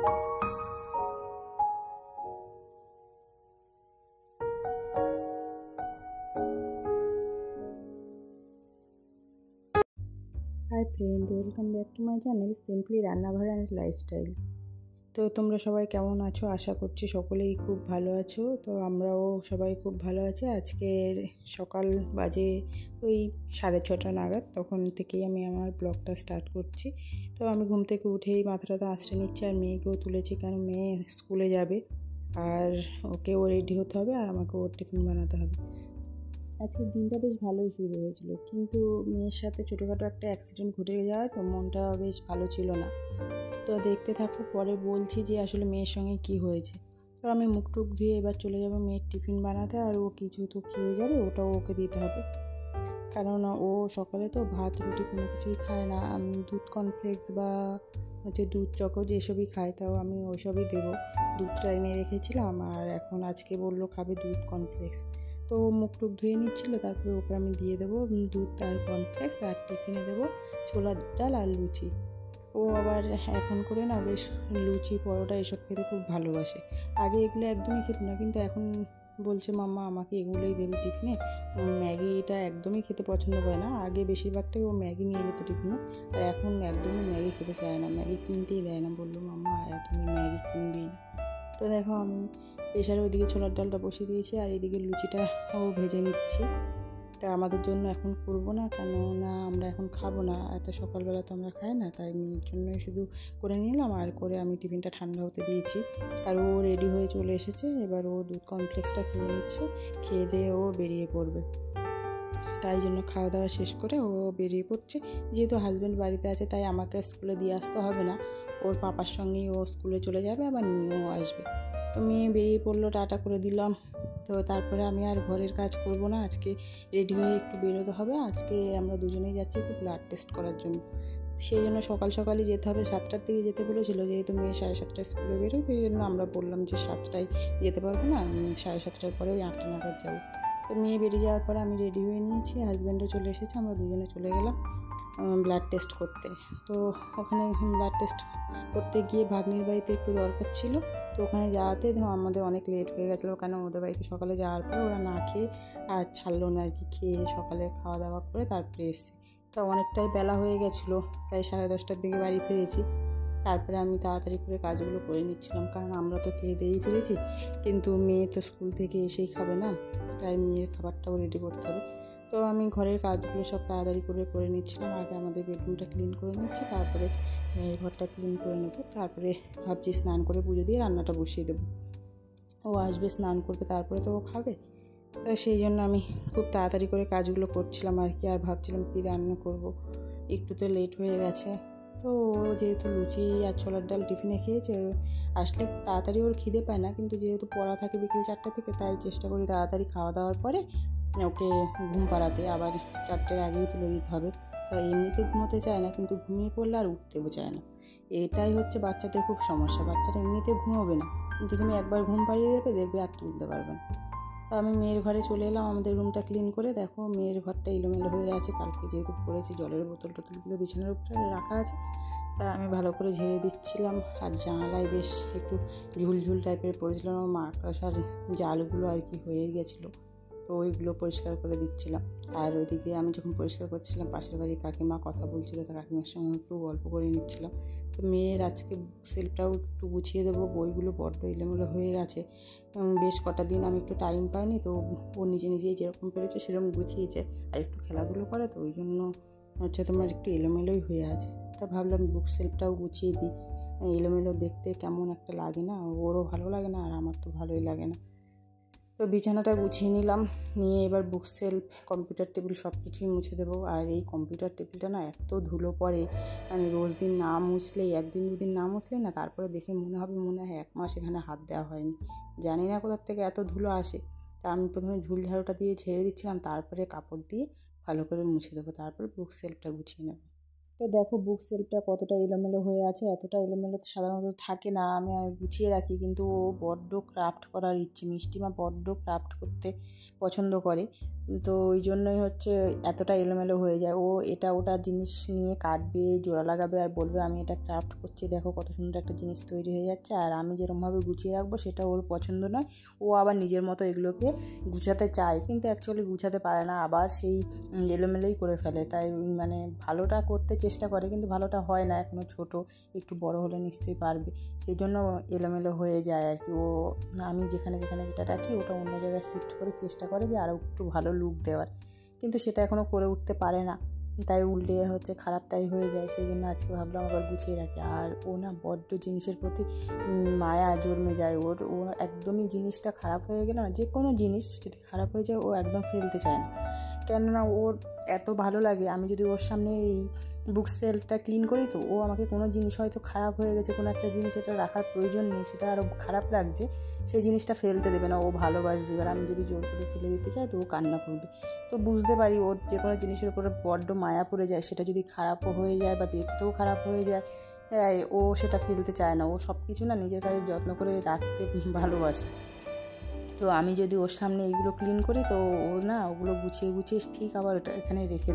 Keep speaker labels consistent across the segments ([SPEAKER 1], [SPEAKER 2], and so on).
[SPEAKER 1] Hi friend, welcome back to my channel simply রান্নাঘর and lifestyle. তো তোমরা সবাই কেমন আছো? আশা করছি সকলেই খুব ভালো আছো। তো আমরাও সবাই খুব ভালো আছি। আজকের সকাল বাজে ওই 6:30 নাগাদ, তখন থেকেই আমি আমার ব্লগটা স্টার্ট করছি। তো আমি ঘুম থেকে উঠেই মাথাটা আঁচড়ে নিচ্ছি, আর মেয়েকেও তুলেছি, কারণ মেয়ে স্কুলে যাবে আর ওকেও রেডি হতে হবে আর আমাকেও ওর টিফিন বানাতে হবে। আজকের দিনটা বেশ ভালোই শুরু হয়েছিল, কিন্তু মেয়ের সাথে ছোটোখাটো একটা অ্যাক্সিডেন্ট ঘটে যাওয়ায় তো মনটা বেশ ভালো ছিল না। তো দেখতে থাকো, পরে বলছি যে আসলে মেয়ের সঙ্গে কি হয়েছে। তো আমি মুখ টুক ধুয়ে এবার চলে যাব মেয়ের টিফিন বানাতে, আর ও কিছু তো খেয়ে যাবে, ওটাও ওকে দিতে হবে। কারণ ও সকালে তো ভাত রুটি কোনো কিছুই খায় না, আমি দুধ কর্নফ্লেক্স বা দুধ চকোজ এসবই খায়, তাও আমি ওইসবই দেবো। দুধটা এনে রেখেছিলাম, আর এখন আজকে বললো খাবে দুধ কর্নফ্লেক্স। তো মুখ টুক ধুয়ে নিচ্ছিলো, তারপরে ওকে আমি দিয়ে দেবো দুধ আর কর্নফ্লেক্স, আর টিফিনে দেবো ছোলার ডাল আর লুচি। ও আবার এখন করে না বেশ লুচি পরোটা এসব খেতে খুব ভালোবাসে। আগে এগুলো একদমই খেত না, কিন্তু এখন বলছে মাম্মা আমাকে এগুলোই দেবে টিফিনে। ম্যাগিটা একদমই খেতে পছন্দ করে না। আগে বেশিরভাগটাই ও ম্যাগি নিয়ে যেত টিফিনে, আর এখন একদমই ম্যাগি খেতে চায় না, ম্যাগি কিনতেই দেয় না। বললো মাম্মা তুমি ম্যাগি কিনবেই না। তো দেখো আমি প্রেশারে ওইদিকে ছোলার ডালটা বসিয়ে দিয়েছি, আর এদিকে লুচিটা ও ভেজে নিচ্ছি। এটা আমাদের জন্য এখন করব না, কেননা আমরা এখন খাবো না, এত সকালবেলা তো আমরা খাই না, তাই মেয়ের জন্যই শুধু করে নিলাম। আর করে আমি টিফিনটা ঠান্ডা হতে দিয়েছি, আর ও রেডি হয়ে চলে এসেছে। এবার ও দুধ কমপ্লেক্সটা খেয়ে নিচ্ছে, খেয়ে দিয়ে ও বেরিয়ে পড়বে। তাই জন্য খাওয়া দাওয়া শেষ করে ও বেরিয়ে পড়ছে। যেহেতু হাজব্যান্ড বাড়িতে আছে, তাই আমাকে স্কুলে দিয়ে আসতে হবে না, ওর পাপার সঙ্গেই ও স্কুলে চলে যাবে, আবার নিয়েও আসবে। তো মেয়ে বেরিয়ে পড়লো, টাটা করে দিলাম। তো তারপরে আমি আর ঘরের কাজ করব না, আজকে রেডি হয়ে একটু বেরোতে হবে। আজকে আমরা দুজনেই যাচ্ছি একটু ব্লাড টেস্ট করার জন্য। সেই জন্য সকাল সকালই যেতে হবে, 7টার দিকে যেতে বলেছিল, যেহেতু মেয়ে 7:30টায় স্কুলে বেরোয়, সেই জন্য আমরা বললাম যে 7টায় যেতে পারবো না, 7:30টার পরে ওই 8টা নাগাদ যাবো। তো মেয়ে বেরিয়ে যাওয়ার পরে আমি রেডি হয়ে নিয়েছি, হাজব্যান্ডও চলে এসেছে, আমরা দুজনে চলে গেলাম ব্লাড টেস্ট করতে। তো ওখানে ব্লাড টেস্ট করতে গিয়ে ভাগ্নির বাড়িতে একটু দরকার ছিল, তো ওখানে যাওয়াতে আমাদের অনেক লেট হয়ে গেছিলো, কেন ওদের বাড়িতে সকালে যাওয়ার পরে ওরা না খেয়ে আর ছাড়লো না আর কি। খেয়ে সকালে খাওয়া দাওয়া করে তারপরে এসেছি। তো অনেকটাই বেলা হয়ে গেছিলো, প্রায় 10:30টার দিকে বাড়ি ফিরেছি। তারপরে আমি তাড়াতাড়ি করে কাজগুলো করে নিচ্ছিলাম, কারণ আমরা তো খেয়ে দিয়েই ফিরেছি, কিন্তু মেয়ে তো স্কুল থেকে এসেই খাবে না, তাই মেয়ের খাবারটাও রেডি করতে হবে। তো আমি ঘরের কাজগুলো সব তাড়াতাড়ি করে নিচ্ছিলাম। আগে আমাদের বেডরুমটা ক্লিন করে নিচ্ছি, তারপরে মেয়ের ঘরটা ক্লিন করে নেব। তারপরে ভাবছি স্নান করে পুজো দিয়ে রান্নাটা বসিয়ে দেবো। ও আসবে, স্নান করবে, তারপরে তো ও খাবে। তো সেই জন্য আমি খুব তাড়াতাড়ি করে কাজগুলো করছিলাম আর কি, আর ভাবছিলাম কী রান্না করব। একটু তো লেট হয়ে গেছে। তো ও যেহেতু লুচি আর ছোলার ডাল টিফিনে খেয়েছে, আসলে তাড়াতাড়ি ওর খিদে পায় না, কিন্তু যেহেতু পড়া থাকে বিকেল 4টা থেকে, তাই চেষ্টা করি তাড়াতাড়ি খাওয়া দাওয়ার পরে ওকে ঘুম পাড়াতে, আবার 4টের আগেই তুলে দিতে হবে। তো এমনিতে ঘুমোতে চায় না, কিন্তু ঘুমিয়ে পড়লে আর উঠতেও চায় না। এটাই হচ্ছে বাচ্চাদের খুব সমস্যা, বাচ্চারা এমনিতে ঘুমোবে না, কিন্তু তুমি একবার ঘুম পাড়িয়ে দেবে, দেখবে আর তুলতে পারবে না। তো আমি মেয়ের ঘরে চলে এলাম, আমাদের রুমটা ক্লিন করে। দেখো মেয়ের ঘরটা এলোমেলো হয়ে আছে, কালকে যেহেতু পড়েছি, জলের বোতল টোতলগুলো বিছানার উপরে রাখা আছে, তা আমি ভালো করে ঝেড়ে দিচ্ছিলাম। আর জানালায় বেশ একটু ঝুলঝুল টাইপের পড়েছিল, মাকড়সার জালগুলো আর কি হয়ে গেছিলো, তো ওইগুলো পরিষ্কার করে দিচ্ছিলাম। আর ওইদিকে আমি যখন পরিষ্কার করছিলাম, পাশের বাড়ির কাকিমা কথা বলছিল, তো কাকিমার সঙ্গে একটু গল্প করে নিচ্ছিলাম। তো মেয়ের আজকে সেলফটাও একটু গুছিয়ে দেবো, বইগুলো বড্ড এলোমেলো হয়ে গেছে। বেশ কটা দিন আমি একটু টাইম পাইনি, তো ও নিজে নিজেই যেরকম পেরেছে সেরকম গুছিয়েছে, আর একটু খেলাধুলো করে, তো ওই জন্য হচ্ছে তোমার একটু এলোমেলোই হয়ে আছে। তা ভাবলাম বুক সেলফটাও গুছিয়ে দিই, এলোমেলো দেখতে কেমন একটা লাগে না, ওরও ভালো লাগে না, আর আমার তো ভালোই লাগে না। তো বিছানাটা গুছিয়ে নিলাম, নিয়ে এবার বুক সেলফ, কম্পিউটার টেবিল সব কিছুই মুছে দেবো। আর এই কম্পিউটার টেবিলটা না এত ধুলো পড়ে, মানে রোজ দিন না মুছলেই, একদিন দুদিন না মুছলেই না, তারপরে দেখে মনে হয় 1 মাস এখানে হাত দেওয়া হয়নি। জানি না কোথার থেকে এত ধুলো আসে। তা আমি প্রথমে ঝুল ঝাড়ুটা দিয়ে ঝেড়ে দিচ্ছিলাম, তারপরে কাপড় দিয়ে ভালো করে মুছে দেবো, তারপরে বুক সেলফটা গুছিয়ে নেবো। তো দেখো বুক সেলফটা কতটা এলোমেলো হয়ে আছে, এতটা এলোমেলো তো সাধারণত থাকে না, আমি গুছিয়ে রাখি, কিন্তু ও বড্ড ক্রাফট করার ইচ্ছে, মিষ্টিমা বড্ড ক্রাফট করতে পছন্দ করে, তো ওই জন্যই হচ্ছে এতটা এলোমেলো হয়ে যায়। ও এটা ওটা জিনিস নিয়ে কাটবে, জোড়া লাগাবে আর বলবে আমি এটা ক্রাফট করছি, দেখো কত সুন্দর একটা জিনিস তৈরি হয়ে যাচ্ছে, আর আমি যেরকমভাবে গুছিয়ে রাখবো সেটা ওর পছন্দ নয়। ও আবার নিজের মতো এগুলোকে গুছাতে চায়, কিন্তু অ্যাকচুয়ালি গুছাতে পারে না, আবার সেই এলোমেলোই করে ফেলে। তাই মানে ভালোটা করতে চেষ্টা করে, কিন্তু ভালোটা হয় না, এখনও ছোট, একটু বড় হলে নিশ্চয়ই পারবে, সেই জন্য এলোমেলো হয়ে যায় আর কি। ও আমি যেখানে যেখানে যেটা রাখি ওটা অন্য জায়গায় শিফট করে চেষ্টা করে যে আরও একটু ভালো লুক দেওয়ার, কিন্তু সেটা এখনও করে উঠতে পারে না, তাই উল্টে হচ্ছে খারাপটাই হয়ে যায়। সেই জন্য আজকে ভাবলাম আবার গুছিয়ে রাখি। আর ও না বড্ড জিনিসের প্রতি মায়া জন্মে যায় ওর, ও একদমই জিনিসটা খারাপ হয়ে গেলে না, যে কোনো জিনিস যদি খারাপ হয়ে যায় ও একদম ফেলতে চায় না, কেননা ওর এত ভালো লাগে। আমি যদি ওর সামনে এই বুক সেলফটা ক্লিন করি, তো ও আমাকে কোনো জিনিস হয়তো খারাপ হয়ে গেছে, কোনো একটা জিনিস এটা রাখার প্রয়োজন নেই, সেটা আরও খারাপ লাগছে, সেই জিনিসটা ফেলতে দেবে না, ও ভালোবাসবে। এবার আমি যদি জোর করে ফেলে দিতে চাই তো ও কান্না করবে। তো বুঝতে পারি ওর যে কোনো জিনিসের উপরে বড্ড মায়া পড়ে যায়, সেটা যদি খারাপও হয়ে যায় বা দেখতেও খারাপ হয়ে যায়, ও সেটা ফেলতে চায় না, ও সব কিছু না নিজের কাছে যত্ন করে রাখতে ভালোবাসে। তো আমি যদি ওর সামনে এইগুলো ক্লিন করি, তো ও না ওগুলো গুছিয়ে গুছিয়ে ঠিক আবার ওটা এখানে রেখে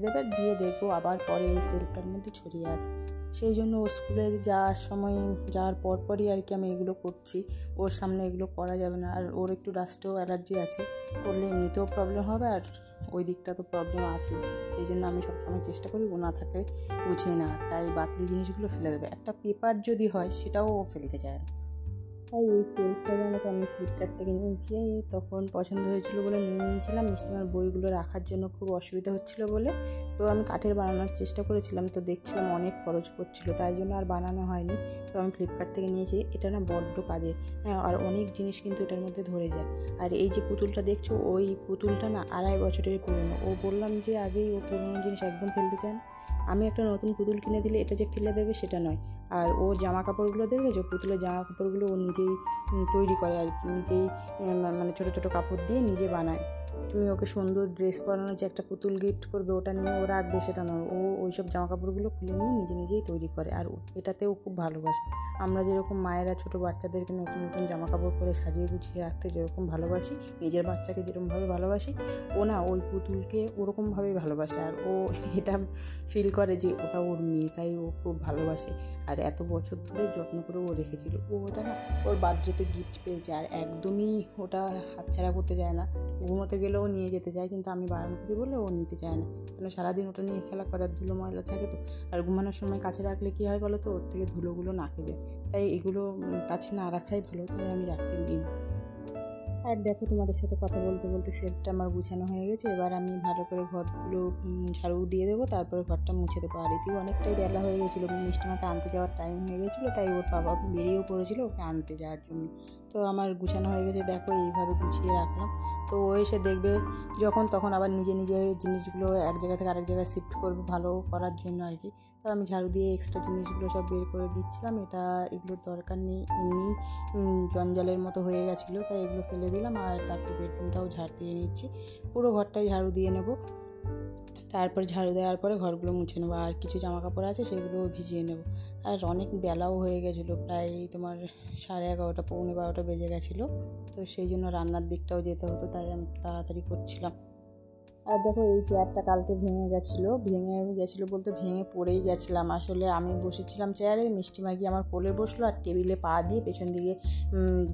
[SPEAKER 1] দেবে দিয়ে দেখবো আবার পরে এই সেলফটার মধ্যে ছড়িয়ে আছে। সেই জন্য ও স্কুলে যাওয়ার সময়, যাওয়ার পরপরই আর কি আমি এগুলো করছি, ওর সামনে এগুলো করা যাবে না। আর ওর একটু ডাস্টও অ্যালার্জি আছে, করলে এমনিতেও প্রবলেম হবে, আর ওই দিকটা তো প্রবলেম আছে, সেই জন্য আমি সবসময় চেষ্টা করি ও না থাকলে গুছিয়ে না, তাই বাতিল জিনিসগুলো ফেলে দেবে। একটা পেপার যদি হয় সেটাও ও ফেলতে চায় না। তাই এই সেলফটা জানাতে আমি ফ্লিপকার্ট থেকে নিয়েছি, তখন পছন্দ হয়েছিল বলে নিয়ে নিয়েছিলাম। মিষ্টিমার বইগুলো রাখার জন্য খুব অসুবিধা হচ্ছিলো বলে, তো আমি কাঠের বানানোর চেষ্টা করেছিলাম, তো দেখছিলাম অনেক খরচ করছিল, তাই জন্য আর বানানো হয়নি। তো আমি ফ্লিপকার্ট থেকে নিয়েছি, এটা না বড্ড কাজে, হ্যাঁ, আর অনেক জিনিস কিন্তু এটার মধ্যে ধরে যায়। আর এই যে পুতুলটা দেখছো, ওই পুতুলটা না 2.5 বছরের পুরনো। ও বললাম যে আগেই ও পুরনো জিনিস একদম ফেলতে চায় না। আমি একটা নতুন পুতুল কিনে দিলে এটা যে ফেলে দেবে সেটা নয়। আর ও জামা কাপড়গুলো দেখেছো, পুতুলের জামা কাপড়গুলো ও নিজেই তৈরি করে আর কি, নিজেই মানে ছোটো ছোটো কাপড় দিয়ে নিজে বানায়। তুমি ওকে সুন্দর ড্রেস পরানো যে একটা পুতুল গিফট করবে ওটা নিয়ে ও রাখবে সেটা নয়, ও ওইসব জামা কাপড়গুলো খুলে নিয়ে নিজে নিজেই তৈরি করে, আর এটাতেও খুব ভালোবাসে। আমরা যেরকম মায়েরা ছোটো বাচ্চাদেরকে নতুন নতুন জামা কাপড় পরে সাজিয়ে গুছিয়ে রাখতে যেরকম ভালোবাসি, নিজের বাচ্চাকে যেরকমভাবে ভালোবাসি, ও না ওই পুতুলকে ওরকমভাবেই ভালোবাসে। আর ও এটা ফিল করে যে ওটা ওর মেয়ে, তাই ও খুব ভালোবাসে, আর এত বছর ধরে যত্ন করে ও রেখেছিল। ও ওটা না ওর বার্থডেতে গিফট পেয়েছে, আর একদমই ওটা হাতছাড়া করতে চায় না। ঘুমোতে গেলেও নিয়ে যেতে চায়, কিন্তু আমি বারণ করি বলে ও নিতে চায় না, কারণ সারাদিন ওটা নিয়ে খেলা করার ধুলো ময়লা থাকে তো, আর ঘুমানোর সময় কাছে রাখলে কী হয় বলো তো, ওর থেকে ধুলোগুলো নাকে যায়, তাই এগুলো কাছে না রাখাই ভালো, তাই আমি রাখতে দিই না। আর দেখো তোমাদের সাথে কথা বলতে বলতে সেটটা আমার গুছানো হয়ে গেছে, এবার আমি ভালো করে ঘরগুলো ঝাড়ু দিয়ে দেবো, তারপরে ঘরটা মুছে দেবো। আর এদিকে অনেকটাই বেলা হয়ে গেছিলো, মিষ্টিমাকে আনতে যাওয়ার টাইম হয়ে গেছিলো, তাই ওর বাবা বেরিয়েও পড়েছিল ওকে আনতে যাওয়ার জন্য। তো আমার গুছানো হয়ে গেছে, দেখো এইভাবে গুছিয়ে রাখলাম। তো ও এসে দেখবে যখন তখন আবার নিজে নিজে জিনিসগুলো এক জায়গা থেকে আরেক জায়গায় শিফট করবে ভালো করার জন্য আর কি। তো আমি ঝাড়ু দিয়ে এক্সট্রা জিনিসগুলো সব বের করে দিচ্ছিলাম, এগুলোর দরকার নেই, এমনি জঞ্জালের মতো হয়ে গেছিলো, তাই এগুলো ফেলে দিলাম। আর তারপর বেডরুমটাও ঝাড় দিয়ে নিচ্ছি, পুরো ঘরটাই ঝাড়ু দিয়ে নেব। তারপর ঝাড়ু দেওয়ার পরে ঘরগুলো মুছে নেবো, আর কিছু জামা কাপড় আছে সেগুলোও ভিজিয়ে নেব। আর অনেক বেলাও হয়ে গেছিলো, প্রায় তোমার 11:30 পৌনে 12টা বেজে গেছিলো, তো সেই জন্য রান্নার দিকটাও যেতে হতো, তাই আমি তাড়াতাড়ি করছিলাম। আর দেখো এই চেয়ারটা কালকে ভেঙে গেছিলো বলতে ভেঙে পড়েই গেছিলাম। আসলে আমি বসেছিলাম চেয়ারে, মিষ্টিমা গিয়ে আমার কোলে বসলো আর টেবিলে পা দিয়ে পেছন দিকে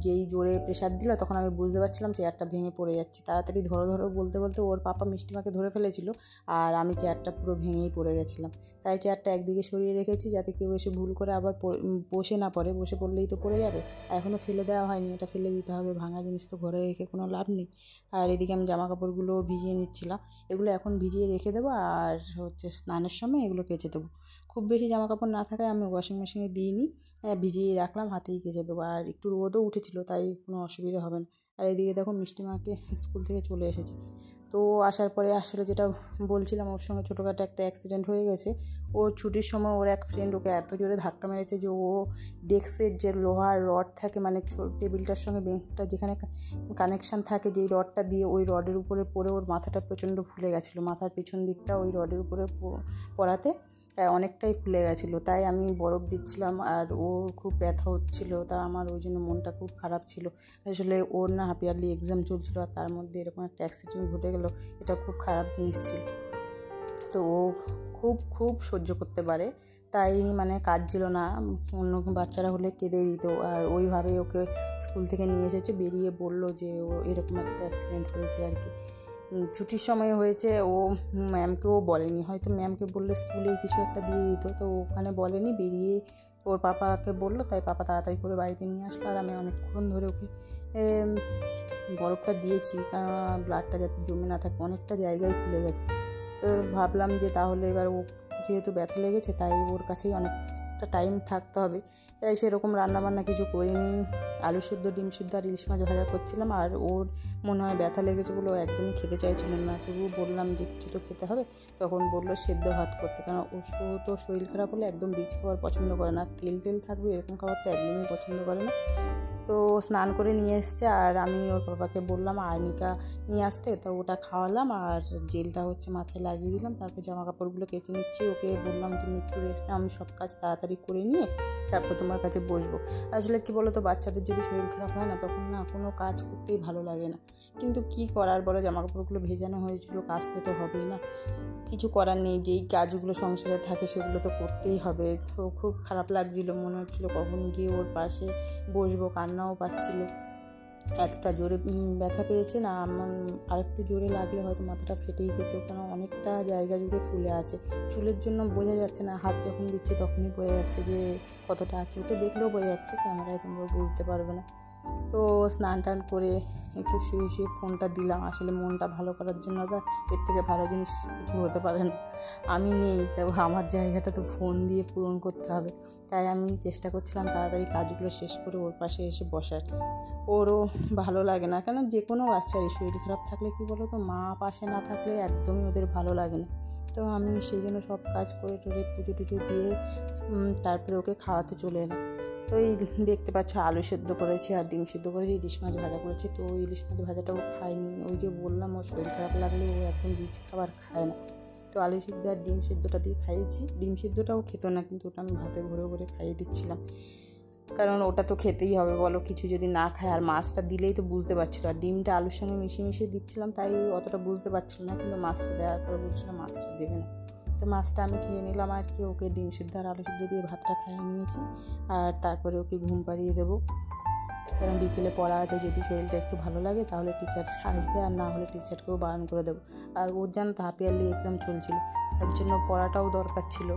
[SPEAKER 1] যেই জোরে প্রেশার দিল, তখন আমি বুঝতে পারছিলাম চেয়ারটা ভেঙে পড়ে যাচ্ছে। তাড়াতাড়ি ধরো ধরো বলতে বলতে ওর পাপা মিষ্টিমাকে ধরে ফেলেছিল, আর আমি চেয়ারটা পুরো ভেঙেই পড়ে গেছিলাম। তাই চেয়ারটা একদিকে সরিয়ে রেখেছি, যাতে কেউ এসে ভুল করে আবার বসে না পড়ে, বসে পড়লেই তো পড়ে যাবে। এখনও ফেলে দেওয়া হয়নি, এটা ফেলে দিতে হবে, ভাঙা জিনিস তো ঘরে রেখে কোনো লাভ নেই। আর এদিকে আমি জামা কাপড়গুলো ভিজিয়ে নিচ্ছিলাম, এগুলো এখন ভিজিয়ে রেখে দেবো, আর হচ্ছে স্নানের সময় এগুলো কেচে দেবো। খুব বেশি জামা কাপড় না থাকায় আমি ওয়াশিং মেশিনে দিইনি, ভিজিয়ে রাখলাম, হাতেই কেচে দেবো। আর একটু রোদও উঠেছিল, তাই কোনো অসুবিধা হবে না। আর এদিকে দেখো মিষ্টিমাকে স্কুল থেকে চলে এসেছে, তো আসার পরে আসলে যেটা বলছিলাম, ওর সঙ্গে ছোটোখাটো একটা অ্যাক্সিডেন্ট হয়ে গেছে। ওর ছুটির সময় ওর এক ফ্রেন্ড ওকে এত জোরে ধাক্কা মেরেছে যে ও ডেস্কের যে লোহার রড থাকে, মানে টেবিলটার সঙ্গে বেঞ্চটা যেখানে কানেকশান থাকে, যেই রডটা দিয়ে ওই রডের উপরে পড়ে ওর মাথাটা প্রচণ্ড ফুলে গেছিলো। মাথার পেছন দিকটা ওই রডের উপরে পড়াতে অনেকটাই ফুলে গেছিলো। তাই আমি বরফ দিচ্ছিলাম আর ওর খুব ব্যথা হচ্ছিলো। তা আমার ওই জন্য মনটা খুব খারাপ ছিল। আসলে ওর না হাফ ইয়ারলি এক্সাম চলছিলো, আর তার মধ্যে এরকম একটা অ্যাক্সিডেন্ট ঘটে গেলো, এটা খুব খারাপ জিনিস ছিল। তো ও খুব খুব সহ্য করতে পারে, তাই মানে কাঁদছিল না। অন্য বাচ্চারা হলে কেঁদে দিত। আর ওইভাবেই ওকে স্কুল থেকে নিয়ে এসেছে, বেরিয়ে বলল যে ও এরকম একটা অ্যাক্সিডেন্ট হয়েছে আর কি। ছুটির সময় হয়েছে। ও ম্যামকেও বলেনি, হয়তো ম্যামকে বললে স্কুলেই কিছু একটা দিয়ে দিত, তো ওখানে বলেনি, বেরিয়ে ওর পাপাকে বললো, তাই পাপা তাড়াতাড়ি করে বাড়িতে নিয়ে আসলো। আর আমি অনেকক্ষণ ধরে ওকে বরফটা দিয়েছি, কারণ ব্লাডটা যাতে জমে না থাকে, অনেকটা জায়গায় ফুলে গেছে। তো ভাবলাম যে তাহলে এবার ও যেহেতু ব্যথা লেগেছে, তাই ওর কাছেই অনেকটা টাইম থাকতে হবে, তাই সেরকম রান্নাবান্না কিছু করিনি। আলু সিদ্ধ, ডিম সিদ্ধ আর ইলিশ মাছ ভাজা করছিলাম। আর ওর মনে হয় ব্যথা লেগেছে বলে ও একদমই খেতে চাইছিলেন না। তবুও বললাম যে কিছু তো খেতে হবে, তখন বললো সেদ্ধ ভাত করতে, কারণ ও তো শরীর খারাপ হলে একদম রিচ খাবার পছন্দ করে না, তেল টেল থাকবে এরকম খাবার তো একদমই পছন্দ করে না। তো স্নান করে নিয়ে এসছে, আর আমি ওর বাবাকে বললাম আর্নিকা নিয়ে আসতে, তো ওটা খাওয়ালাম আর জেলটা মাথায় লাগিয়ে দিলাম। তারপর জামা কাপড়গুলো কেচে নিচ্ছি। ওকে বললাম তুমি একটু রেস্ট নাও, আমি সব কাজ তাড়াতাড়ি করে নিয়ে তারপর তোমার কাছে বসবো। আসলে কী বলো তো, বাচ্চাদের যদি শরীর খারাপ হয় না, তখন না কোনো কাজ করতেই ভালো লাগে না। কিন্তু কী করার বলো, জামা কাপড়গুলো ভেজানো হয়েছিল, কাচতে তো হবেই না, কিছু করার নেই। যেই কাজগুলো সংসারে থাকে সেগুলো তো করতেই হবে। তো খুব খারাপ লাগছিলো, মনে হচ্ছিলো কখন গিয়ে ওর পাশে বসবো, কান্নাও পাচ্ছিল। এতটা জোরে ব্যথা পেয়েছে না, আমার আরেকটু জোরে লাগলে হয়তো মাথাটা ফেটেই যেত, কারণ অনেকটা জায়গা জুড়ে ফুলে আছে। চুলের জন্য বোঝা যাচ্ছে না, হাত যখন দিচ্ছি তখনই বোঝা যাচ্ছে যে কতটা, চোখে দেখলেও বোঝা যাচ্ছে, ক্যামেরায় তোমরা বুঝতে পারবে না। তো স্নান টান করে একটু শুয়ে শুয়ে ফোনটা দিলাম। আসলে মনটা ভালো করার জন্য তো এর থেকে ভালো জিনিস কিছু হতে পারে না। আমি নেই, তবে আমার জায়গাটা তো ফোন দিয়ে পূরণ করতে হবে। তাই আমি চেষ্টা করছিলাম তাড়াতাড়ি কাজগুলো শেষ করে ওর পাশে এসে বসার। ওরও ভালো লাগে না, কারণ যে কোনো বাচ্চারই শরীর খারাপ থাকলে কী বলো তো, মা পাশে না থাকলে একদমই ওদের ভালো লাগে না। তো আমি সেই জন্য সব কাজ করে টোরে পুজো টুজো দিয়ে তারপরে ওকে খাওয়াতে চলে এলাম। তো এই দেখতে পাচ্ছ আলু সেদ্ধ করেছি আর ডিম সেদ্ধ করেছি, ইলিশ মাছ ভাজা করেছি। তো ওই ইলিশ মাছ ভাজাটাও খাইনি, ওই যে বললাম ওর শরীর খারাপ লাগলে ও একদম রিচ খাবার খায় না। তো আলু সিদ্ধ আর ডিম সিদ্ধটা দিয়ে খাইয়েছি। ডিম সিদ্ধটাও খেত না, কিন্তু ওটা আমি ভাতে ভরে ভরে খাইয়ে দিচ্ছিলাম, কারণ ওটা তো খেতেই হবে বলো, কিছু যদি না খায়। আর মাছটা দিলেই তো বুঝতে পারছিলো, আর ডিমটা আলুর সঙ্গে মিশিয়ে মিশিয়ে দিচ্ছিলাম, তাই অতটা বুঝতে পারছিল না। কিন্তু মাছটা দেওয়ার পরে বলছিল মাছটা দেবে না, তো মাছটা আমি খেয়ে নিলাম আর কি। ওকে ডিম সিদ্ধ আর আলু সিদ্ধ দিয়ে ভাতটা খাইয়ে নিয়েছি, আর তারপরে ওকে ঘুম পাড়িয়ে দেবো। কারণ বিকেলে পড়া আছে, যদি শরীরটা একটু ভালো লাগে তাহলে টিচার আসবে, আর না হলে টিচারকেও বারণ করে দেবো। আর ওর জানো তো হাফ ইয়ারলি এক্সাম চলছিল, তার জন্য পড়াটাও দরকার ছিল।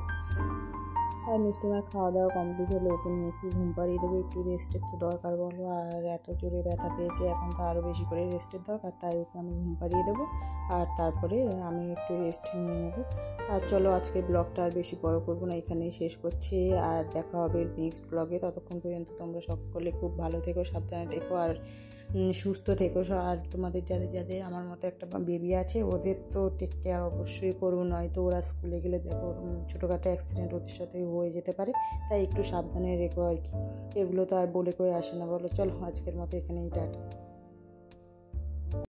[SPEAKER 1] আর মিষ্টিমার খাওয়া দাওয়া কমপ্লিট হলে ওকে নিয়ে একটু ঘুম পাড়িয়ে দেবো, একটু রেস্টের তো দরকার বলো। আর এত জোরে ব্যথা পেয়েছে, এখন তো আরও বেশি করে রেস্টের দরকার, তাই ওকে আমি ঘুম পাড়িয়ে দেবো, আর তারপরে আমি একটু রেস্ট নিয়ে নেবো। আর চলো আজকের ব্লগটা আর বেশি বড় করবো না, এখানেই শেষ করছি। আর দেখা হবে নেক্সট ব্লগে। ততক্ষণ পর্যন্ত তোমরা সকলে খুব ভালো থেকো, সাবধানে থেকো, আর সুস্থ থেকো। আর তোমাদের যাদের যাদের আমার মতো একটা বেবি আছে, ওদের তো টেক কেয়ার অবশ্যই করবো, নয়তো ওরা স্কুলে গেলে দেখো ছোটোখাটো অ্যাক্সিডেন্ট ওদের সাথে হয়ে যেতে পারে, তাই একটু সাবধানে রেখো আর কি। এগুলো তো আর বলে কয়ে আসে না বলো। চলো আজকের মতো এখানেই টাটা।